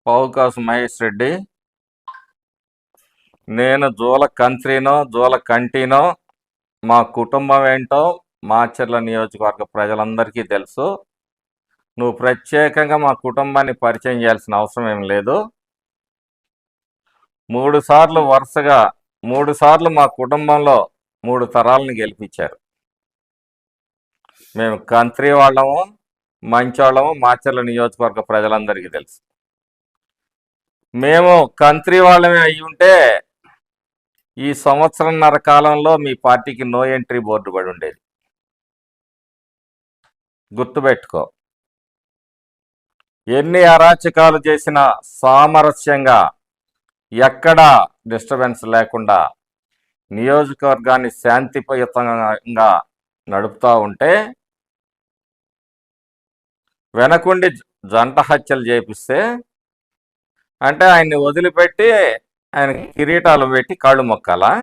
పావుకాసు మహేష్ రెడ్డి. నేను జూల కంత్రినో జూల కంటినో మా కుటుంబం ఏంటో మాచర్ల నియోజకవర్గ ప్రజలందరికీ తెలుసు. నువ్వు ప్రత్యేకంగా మా కుటుంబాన్ని పరిచయం చేయాల్సిన అవసరం ఏం లేదు. 3 సార్లు వరుసగా 3 సార్లు మా కుటుంబంలో 3 తరాలను గెలిపించారు. మేము కంత్రి వాళ్ళము, మంచోళ్ళము, మాచర్ల నియోజకవర్గ ప్రజలందరికీ తెలుసు. మేము కంత్రి వాళ్ళమే అయి ఉంటే ఈ సంవత్సరంన్నర కాలంలో మీ పార్టీకి నో ఎంట్రీ బోర్డు పడి ఉండేది. గుర్తుపెట్టుకో. ఎన్ని అరాచకాలు చేసినా సామరస్యంగా ఎక్కడా డిస్టర్బెన్స్ లేకుండా నియోజకవర్గాన్ని శాంతియుతంగా నడుపుతూ ఉంటే వెనకుండి జంట హత్యలు చేపిస్తే అంటే ఆయన్ని వదిలిపెట్టి ఆయన కిరీటాలు పెట్టి కాళ్ళు మొక్కాలా?